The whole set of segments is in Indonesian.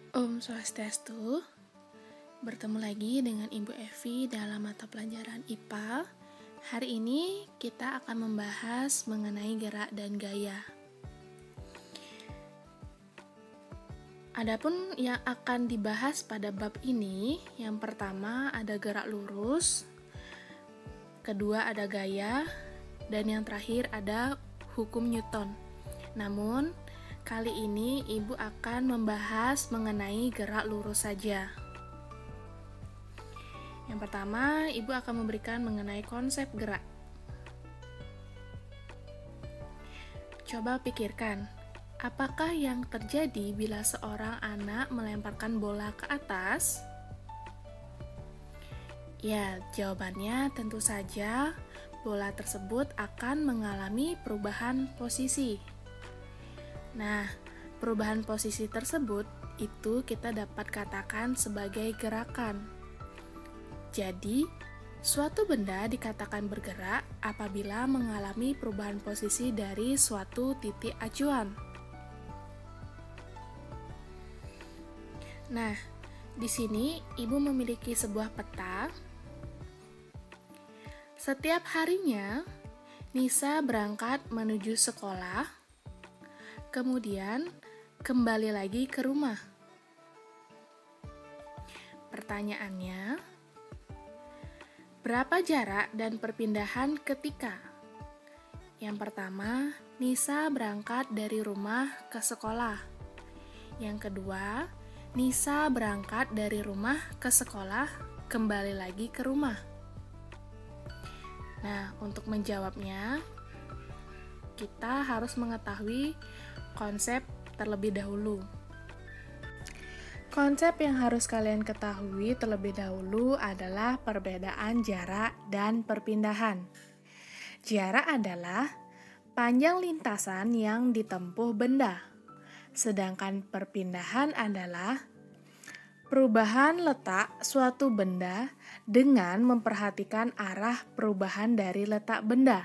Om Swastiastu, bertemu lagi dengan Ibu Evi dalam mata pelajaran IPA. Hari ini kita akan membahas mengenai gerak dan gaya. Adapun yang akan dibahas pada bab ini, yang pertama ada gerak lurus, kedua ada gaya, dan yang terakhir ada hukum Newton. Namun, kali ini Ibu akan membahas mengenai gerak lurus saja. Yang pertama, Ibu akan memberikan mengenai konsep gerak. Coba pikirkan, apakah yang terjadi bila seorang anak melemparkan bola ke atas? Ya, jawabannya tentu saja bola tersebut akan mengalami perubahan posisi. Nah, perubahan posisi tersebut itu kita dapat katakan sebagai gerakan. Jadi, suatu benda dikatakan bergerak apabila mengalami perubahan posisi dari suatu titik acuan. Nah, di sini Ibu memiliki sebuah peta. Setiap harinya, Nisa berangkat menuju sekolah, kemudian kembali lagi ke rumah. Pertanyaannya, berapa jarak dan perpindahan ketika? Yang pertama, Nisa berangkat dari rumah ke sekolah. Yang kedua, Nisa berangkat dari rumah ke sekolah, kembali lagi ke rumah. Nah, untuk menjawabnya, kita harus mengetahui konsep terlebih dahulu. Konsep yang harus kalian ketahui terlebih dahulu adalah perbedaan jarak dan perpindahan. Jarak adalah panjang lintasan yang ditempuh benda, sedangkan perpindahan adalah perubahan letak suatu benda dengan memperhatikan arah perubahan dari letak benda.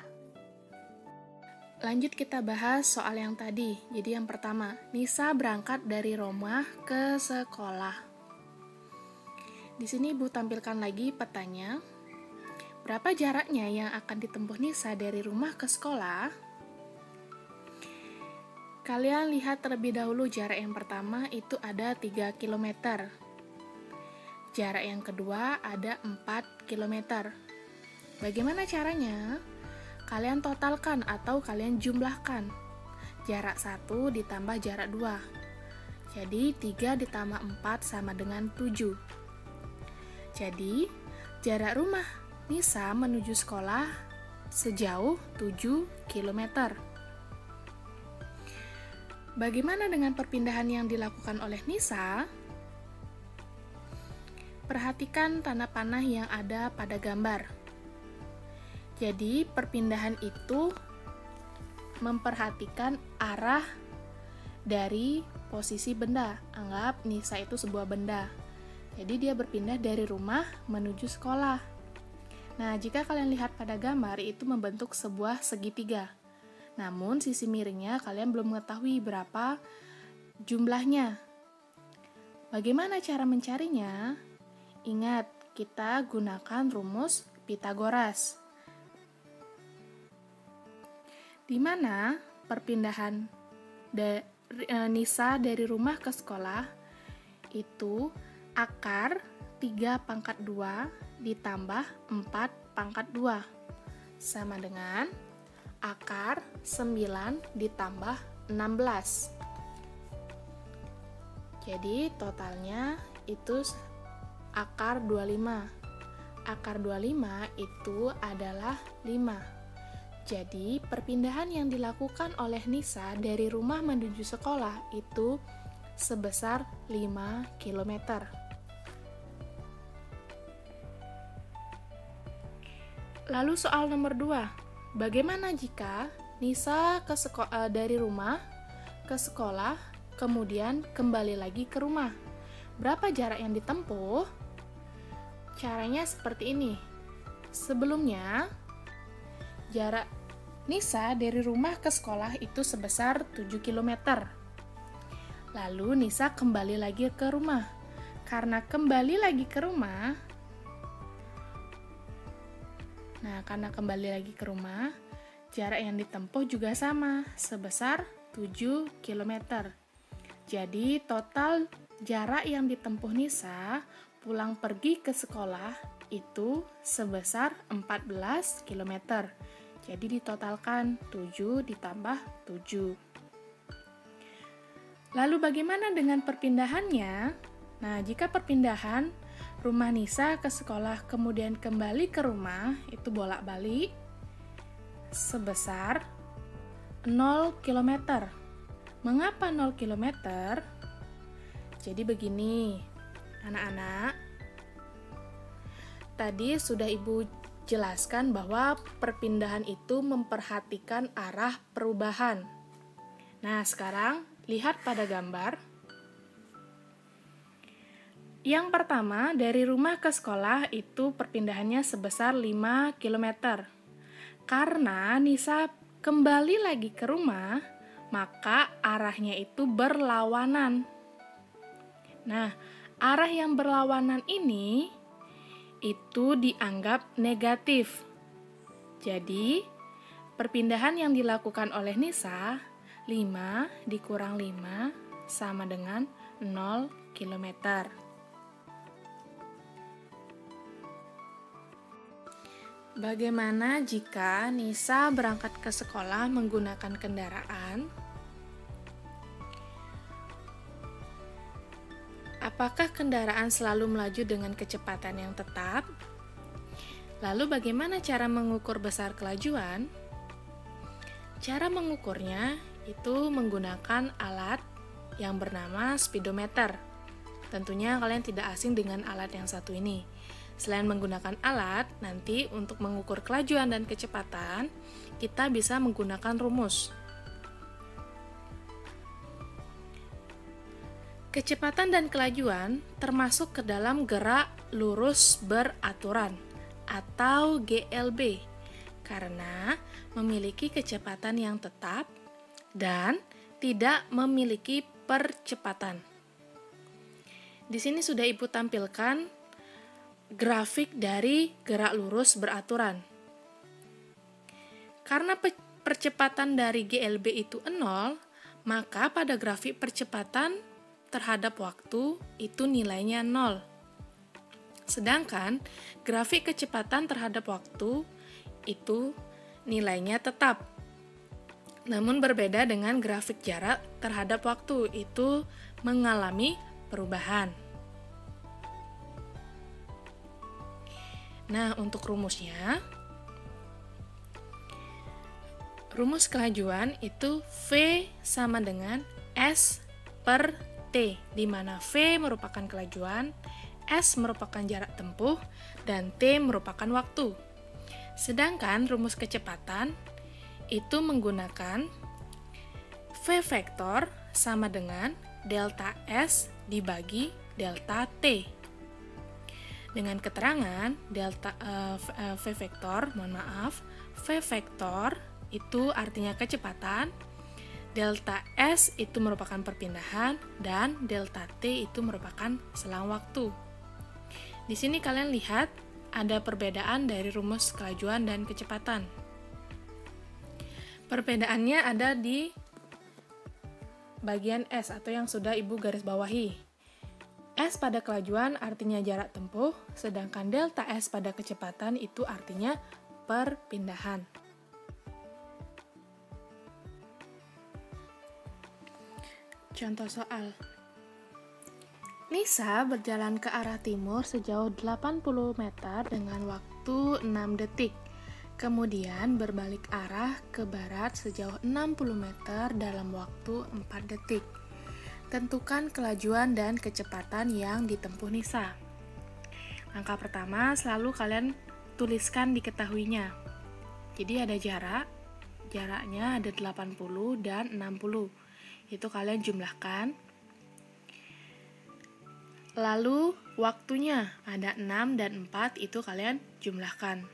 Lanjut kita bahas soal yang tadi. Jadi yang pertama, Nisa berangkat dari rumah ke sekolah. Di sini Ibu tampilkan lagi petanya. Berapa jaraknya yang akan ditempuh Nisa dari rumah ke sekolah? Kalian lihat terlebih dahulu jarak yang pertama itu ada 3 km. Jarak yang kedua ada 4 km. Bagaimana caranya? Kalian totalkan atau kalian jumlahkan. Jarak 1 ditambah jarak 2. Jadi 3 ditambah 4 sama dengan 7. Jadi jarak rumah Nisa menuju sekolah sejauh 7 km. Bagaimana dengan perpindahan yang dilakukan oleh Nisa? Perhatikan tanda panah yang ada pada gambar. Jadi, perpindahan itu memperhatikan arah dari posisi benda. Anggap Nisa itu sebuah benda. Jadi, dia berpindah dari rumah menuju sekolah. Nah, jika kalian lihat pada gambar, itu membentuk sebuah segitiga. Namun, sisi miringnya kalian belum mengetahui berapa jumlahnya. Bagaimana cara mencarinya? Ingat, kita gunakan rumus Pythagoras, di mana perpindahan Nisa dari rumah ke sekolah itu akar 3 pangkat 2 ditambah 4 pangkat 2 sama dengan akar 9 ditambah 16. Jadi totalnya itu akar 25. Akar 25 itu adalah 5. Jadi, perpindahan yang dilakukan oleh Nisa dari rumah menuju sekolah itu sebesar 5 km. Lalu soal nomor 2. Bagaimana jika Nisa dari rumah ke sekolah, kemudian kembali lagi ke rumah? Berapa jarak yang ditempuh? Caranya seperti ini. Sebelumnya, jarak Nisa dari rumah ke sekolah itu sebesar 7 km. Lalu Nisa kembali lagi ke rumah. Karena kembali lagi ke rumah, jarak yang ditempuh juga sama, sebesar 7 km. Jadi total jarak yang ditempuh Nisa pulang pergi ke sekolah itu sebesar 14 km. Jadi ditotalkan 7 ditambah 7. Lalu bagaimana dengan perpindahannya? Nah, jika perpindahan rumah Nisa ke sekolah kemudian kembali ke rumah, itu bolak-balik sebesar 0 km. Mengapa 0 km? Jadi begini, anak-anak. Tadi sudah Ibu jelaskan bahwa perpindahan itu memperhatikan arah perubahan. Nah, sekarang lihat pada gambar. Yang pertama, dari rumah ke sekolah itu perpindahannya sebesar 5 km. Karena Nisa kembali lagi ke rumah, maka arahnya itu berlawanan. Nah, arah yang berlawanan ini itu dianggap negatif. Jadi, perpindahan yang dilakukan oleh Nisa, 5 dikurang 5 sama dengan 0 km. Bagaimana jika Nisa berangkat ke sekolah menggunakan kendaraan? Apakah kendaraan selalu melaju dengan kecepatan yang tetap? Lalu bagaimana cara mengukur besar kelajuan? Cara mengukurnya itu menggunakan alat yang bernama speedometer. Tentunya kalian tidak asing dengan alat yang satu ini. Selain menggunakan alat, nanti untuk mengukur kelajuan dan kecepatan, kita bisa menggunakan rumus. Kecepatan dan kelajuan termasuk ke dalam gerak lurus beraturan atau GLB karena memiliki kecepatan yang tetap dan tidak memiliki percepatan. Di sini sudah Ibu tampilkan grafik dari gerak lurus beraturan. Karena percepatan dari GLB itu 0, maka pada grafik percepatan terhadap waktu itu nilainya 0. Sedangkan grafik kecepatan terhadap waktu itu nilainya tetap. Namun berbeda dengan grafik jarak terhadap waktu, itu mengalami perubahan. Nah, untuk rumusnya, rumus kelajuan itu V sama dengan S per T, di mana V merupakan kelajuan, S merupakan jarak tempuh, dan T merupakan waktu. Sedangkan rumus kecepatan itu menggunakan V vektor sama dengan delta S dibagi delta T. Dengan keterangan V vektor, V vektor itu artinya kecepatan, delta S itu merupakan perpindahan, dan delta T itu merupakan selang waktu. Di sini kalian lihat ada perbedaan dari rumus kelajuan dan kecepatan. Perbedaannya ada di bagian S atau yang sudah Ibu garis bawahi. S pada kelajuan artinya jarak tempuh, sedangkan delta S pada kecepatan itu artinya perpindahan. Contoh soal. Nisa berjalan ke arah timur sejauh 80 meter dengan waktu 6 detik. Kemudian berbalik arah ke barat sejauh 60 meter dalam waktu 4 detik. Tentukan kelajuan dan kecepatan yang ditempuh Nisa. Langkah pertama, selalu kalian tuliskan diketahuinya. Jadi ada jaraknya ada 80 dan 60. Itu kalian jumlahkan. Lalu waktunya ada 6 dan 4, itu kalian jumlahkan.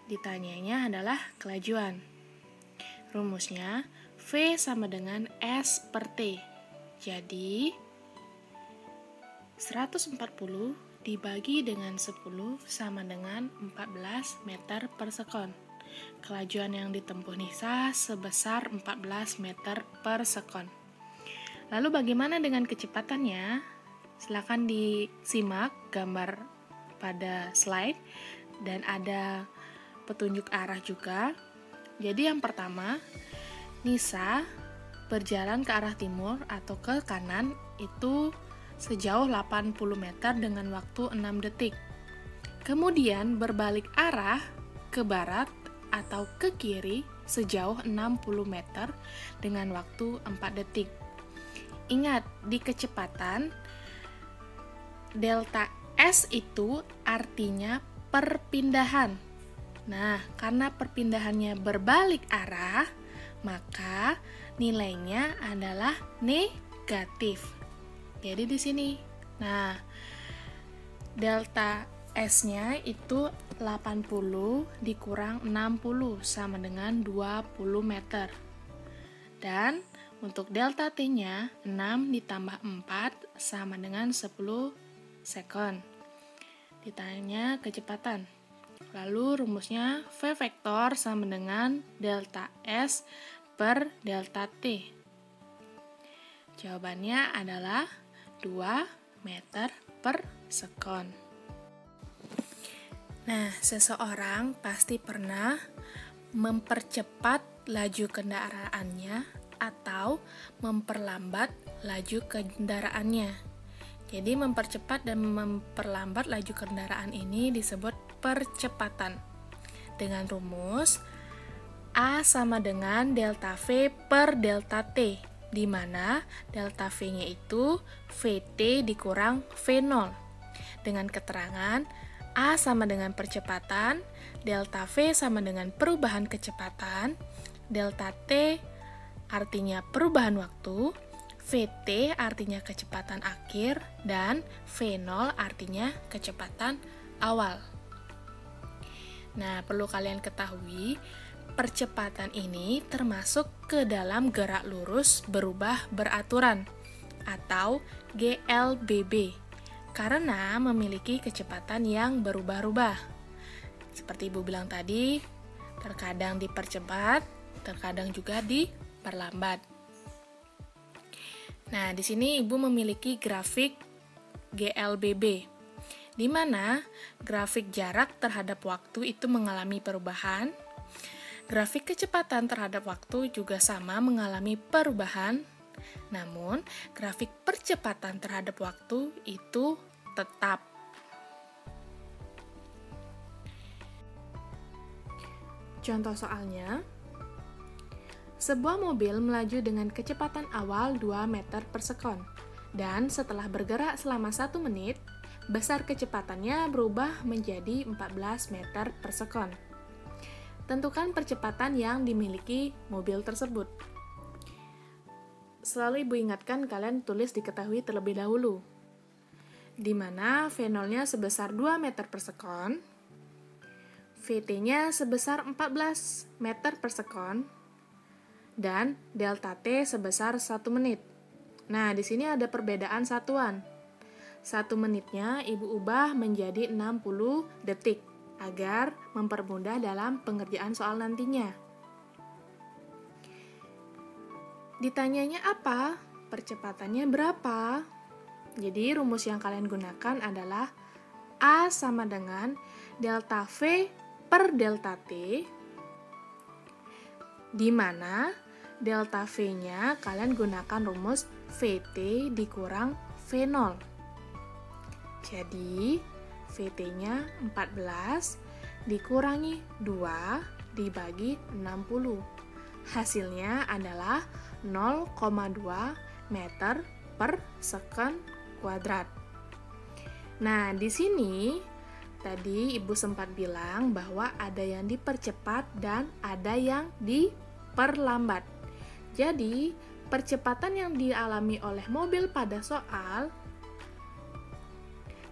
Ditanyanya adalah kelajuan. Rumusnya V sama dengan S per T. Jadi 140 dibagi dengan 10 sama dengan 14 meter per sekon. Kelajuan yang ditempuh Nisa sebesar 14 meter per sekon. Lalu bagaimana dengan kecepatannya? Silakan disimak gambar pada slide dan ada petunjuk arah juga. Jadi yang pertama, Nisa berjalan ke arah timur atau ke kanan itu sejauh 80 meter dengan waktu 6 detik. Kemudian berbalik arah ke barat atau ke kiri sejauh 60 meter dengan waktu 4 detik. Ingat, di kecepatan delta S itu artinya perpindahan. Nah, karena perpindahannya berbalik arah, maka nilainya adalah negatif. Jadi di sini. Nah, delta S-nya itu 80 dikurang 60 sama dengan 20 meter. Dan untuk delta T-nya 6 ditambah 4 sama dengan 10 sekon. Ditanya kecepatan. Lalu rumusnya V vektor sama dengan delta S per delta T. Jawabannya adalah 2 meter per sekon. Nah, seseorang pasti pernah mempercepat laju kendaraannya atau memperlambat laju kendaraannya. Jadi mempercepat dan memperlambat laju kendaraan ini disebut percepatan. Dengan rumus A sama dengan delta V per delta T, di mana delta V-nya itu Vt dikurang V0. Dengan keterangan A sama dengan percepatan, delta V sama dengan perubahan kecepatan, delta T artinya perubahan waktu, Vt artinya kecepatan akhir, dan V0 artinya kecepatan awal. Nah, perlu kalian ketahui, percepatan ini termasuk ke dalam gerak lurus berubah beraturan atau GLBB karena memiliki kecepatan yang berubah-ubah. Seperti Ibu bilang tadi, terkadang dipercepat, terkadang juga diperlambat. Nah, di sini Ibu memiliki grafik GLBB, di mana grafik jarak terhadap waktu itu mengalami perubahan. Grafik kecepatan terhadap waktu juga sama mengalami perubahan, namun grafik percepatan terhadap waktu itu tetap. Contoh soalnya, sebuah mobil melaju dengan kecepatan awal 2 meter per sekon, dan setelah bergerak selama 1 menit, besar kecepatannya berubah menjadi 14 meter per sekon. Tentukan percepatan yang dimiliki mobil tersebut. Selalu Ibu ingatkan kalian tulis diketahui terlebih dahulu, di mana V0-nya sebesar 2 meter per sekon, Vt-nya sebesar 14 meter per sekon, dan delta T sebesar 1 menit. Nah, di sini ada perbedaan satuan. 1 menitnya Ibu ubah menjadi 60 detik. Agar mempermudah dalam pengerjaan soal nantinya. Ditanyanya apa? Percepatannya berapa? Jadi rumus yang kalian gunakan adalah A sama dengan delta V per delta T, di mana delta V-nya kalian gunakan rumus Vt dikurang V0. Jadi Vt-nya 14 dikurangi 2 dibagi 60. Hasilnya adalah 0,2 meter per sekon kuadrat. Nah, di sini tadi Ibu sempat bilang bahwa ada yang dipercepat dan ada yang diperlambat. Jadi, percepatan yang dialami oleh mobil pada soal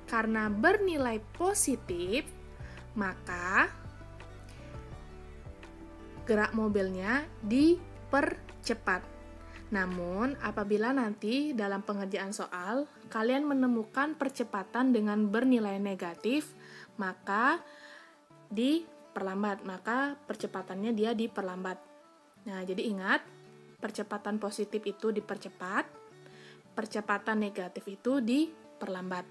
karena bernilai positif, maka gerak mobilnya dipercepat. Namun, apabila nanti dalam pengerjaan soal, kalian menemukan percepatan dengan bernilai negatif, maka diperlambat, maka percepatannya dia diperlambat. Nah, jadi ingat, percepatan positif itu dipercepat, percepatan negatif itu diperlambat.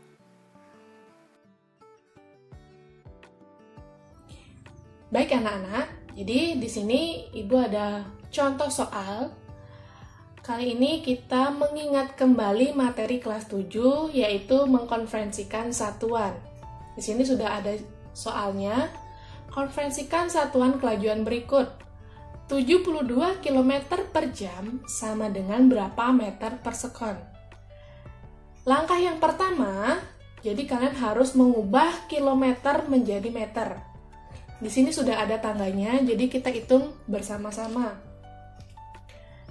Baik anak-anak, jadi di sini Ibu ada contoh soal. Kali ini kita mengingat kembali materi kelas 7, yaitu mengkonferensikan satuan. Di sini sudah ada soalnya. Konferensikan satuan kelajuan berikut. 72 km per jam sama dengan berapa meter per sekon? Langkah yang pertama, jadi kalian harus mengubah kilometer menjadi meter. Di sini sudah ada tangganya, jadi kita hitung bersama-sama.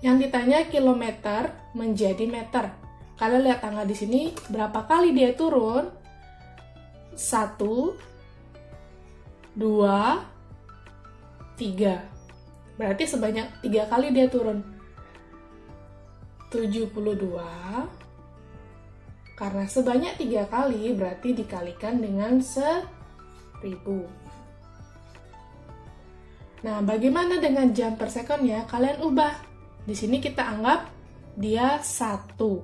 Yang ditanya kilometer menjadi meter. Kalian lihat tangga di sini, berapa kali dia turun? 1, 2, 3. Berarti sebanyak 3 kali dia turun. 72. Karena sebanyak 3 kali, berarti dikalikan dengan 1000. Nah, bagaimana dengan jam per sekonnya? Kalian ubah. Di sini kita anggap dia 1. 1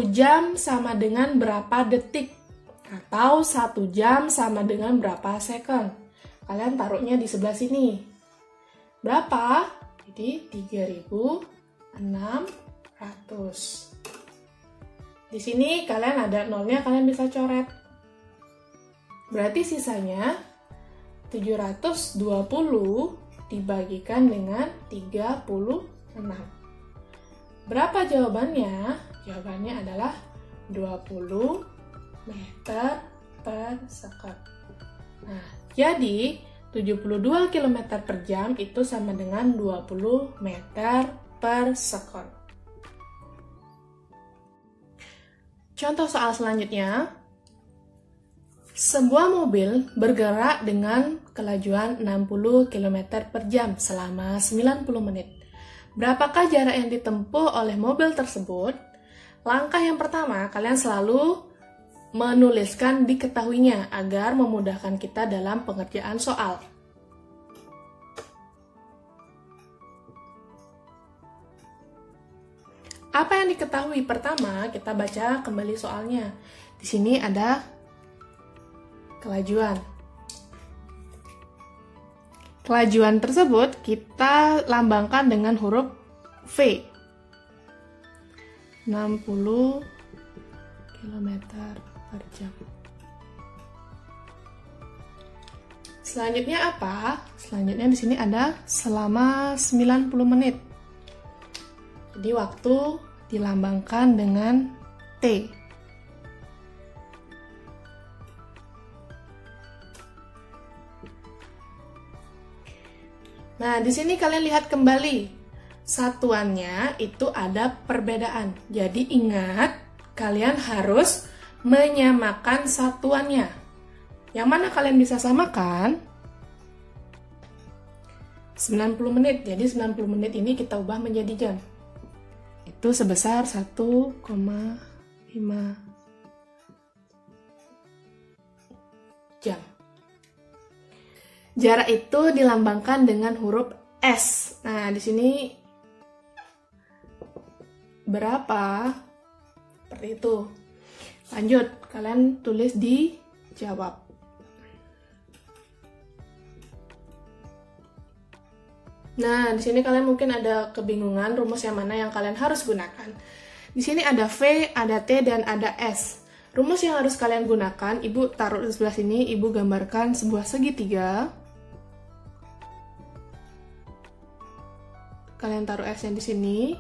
jam sama dengan berapa detik? Atau 1 jam sama dengan berapa sekon? Kalian taruhnya di sebelah sini. Berapa? Jadi 3600. Di sini kalian ada nolnya, kalian bisa coret. Berarti sisanya 720 dibagikan dengan 36. Berapa jawabannya? Jawabannya adalah 20 meter per sekon. Nah, jadi 72 km per jam itu sama dengan 20 meter per sekon. Contoh soal selanjutnya. Sebuah mobil bergerak dengan kelajuan 60 km per jam selama 90 menit. Berapakah jarak yang ditempuh oleh mobil tersebut? Langkah yang pertama, kalian selalu menuliskan diketahuinya agar memudahkan kita dalam pengerjaan soal. Apa yang diketahui? Pertama, kita baca kembali soalnya. Di sini ada kelajuan. Kelajuan tersebut kita lambangkan dengan huruf V. 60 km per jam. Selanjutnya apa? Selanjutnya di sini ada selama 90 menit. Jadi waktu dilambangkan dengan T. Nah, di sini kalian lihat kembali. Satuannya itu ada perbedaan. Jadi ingat, kalian harus menyamakan satuannya. Yang mana kalian bisa samakan? 90 menit. Jadi 90 menit ini kita ubah menjadi jam. Itu sebesar 1,5 jam. Jarak itu dilambangkan dengan huruf S. Nah, di sini berapa? Seperti itu. Lanjut, kalian tulis di jawab. Nah, di sini kalian mungkin ada kebingungan rumus yang mana yang kalian harus gunakan. Di sini ada V, ada T, dan ada S. Rumus yang harus kalian gunakan, Ibu taruh di sebelah sini, Ibu gambarkan sebuah segitiga. Kalian taruh S-nya di sini,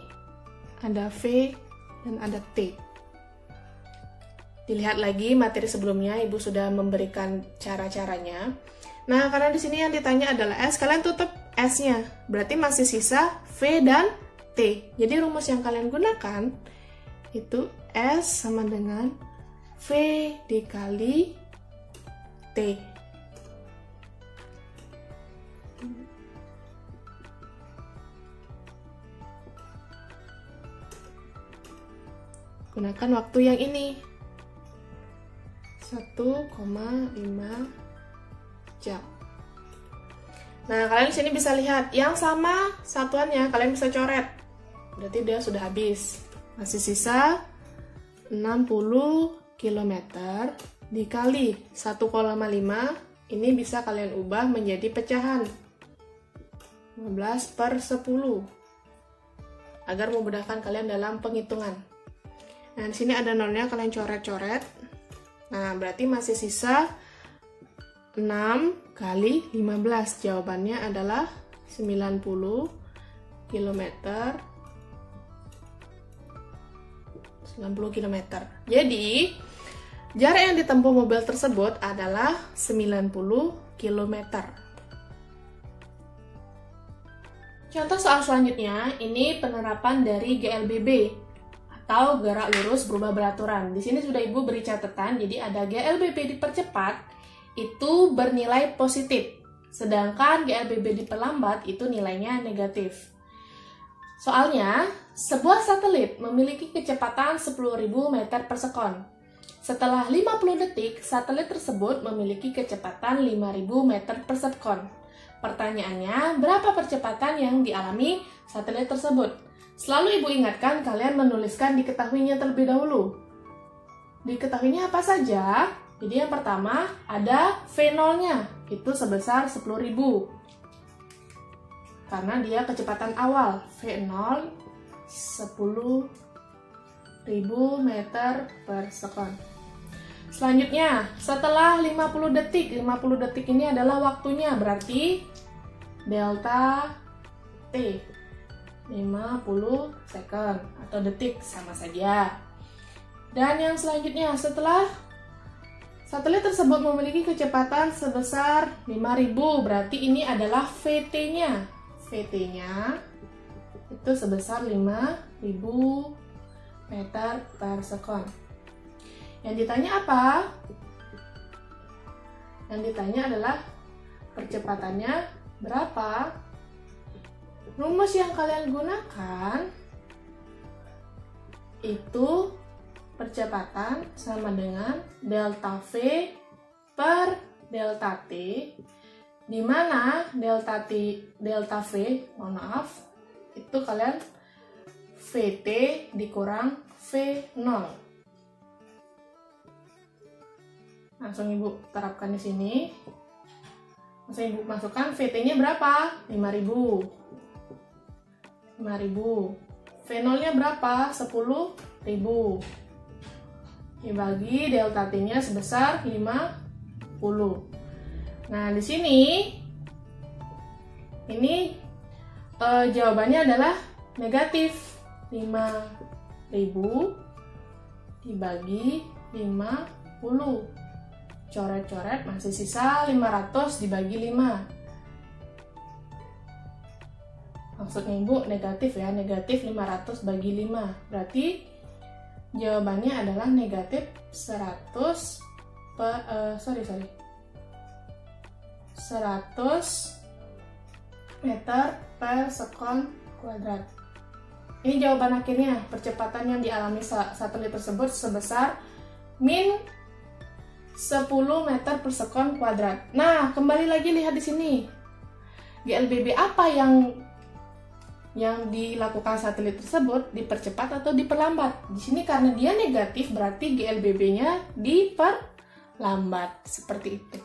ada V, dan ada T. Dilihat lagi materi sebelumnya, Ibu sudah memberikan cara-caranya. Nah, karena di sini yang ditanya adalah S, kalian tutup S-nya. Berarti masih sisa V dan T. Jadi rumus yang kalian gunakan itu S sama dengan V dikali T. gunakan waktu yang ini. 1,5 jam. Nah, kalian di sini bisa lihat yang sama satuannya, kalian bisa coret. Berarti dia sudah habis. Masih sisa 60 km dikali 1,5. Ini bisa kalian ubah menjadi pecahan. 15/10. Agar memudahkan kalian dalam penghitungan. Nah, di sini ada nolnya, kalian coret-coret. Nah, berarti masih sisa 6 kali 15. Jawabannya adalah 90 km. 90 km. Jadi, jarak yang ditempuh mobil tersebut adalah 90 km. Contoh soal selanjutnya, ini penerapan dari GLBB atau gerak lurus berubah beraturan. Di sini sudah Ibu beri catatan, jadi ada GLBB dipercepat itu bernilai positif, sedangkan GLBB diperlambat itu nilainya negatif. Soalnya, sebuah satelit memiliki kecepatan 10.000 meter per sekon. Setelah 50 detik, satelit tersebut memiliki kecepatan 5.000 meter per sekon. Pertanyaannya, berapa percepatan yang dialami satelit tersebut? Selalu Ibu ingatkan kalian menuliskan diketahuinya terlebih dahulu. Diketahuinya apa saja? Jadi yang pertama ada V0-nya, itu sebesar 10.000. Karena dia kecepatan awal, V0 10.000 meter per sekon. Selanjutnya, setelah 50 detik, 50 detik ini adalah waktunya, berarti delta T. 50 second atau detik, sama saja. Dan yang selanjutnya, setelah satelit tersebut memiliki kecepatan sebesar 5.000, berarti ini adalah VT-nya. VT-nya itu sebesar 5.000 meter per sekon. Yang ditanya apa? Yang ditanya adalah percepatannya berapa? Rumus yang kalian gunakan itu percepatan sama dengan delta V per delta T, di mana delta V, itu kalian VT dikurang V0. Langsung Ibu terapkan di sini. Langsung Ibu masukkan VT-nya berapa? 5.000. V0-nya berapa? 10.000. Dibagi delta T-nya sebesar 50. Nah, di sini ini jawabannya adalah negatif. 5.000 dibagi 50. Coret-coret, masih sisa 500 dibagi 5. Maksudnya Ibu negatif ya, negatif 500 bagi 5. Berarti jawabannya adalah negatif 100 meter per sekon kuadrat. Ini jawaban akhirnya, percepatan yang dialami satelit tersebut sebesar min 10 meter per sekon kuadrat. Nah, kembali lagi lihat di sini. GLBB apa yang dilakukan satelit tersebut, dipercepat atau diperlambat? Di sini karena dia negatif berarti GLBB-nya diperlambat. Seperti itu.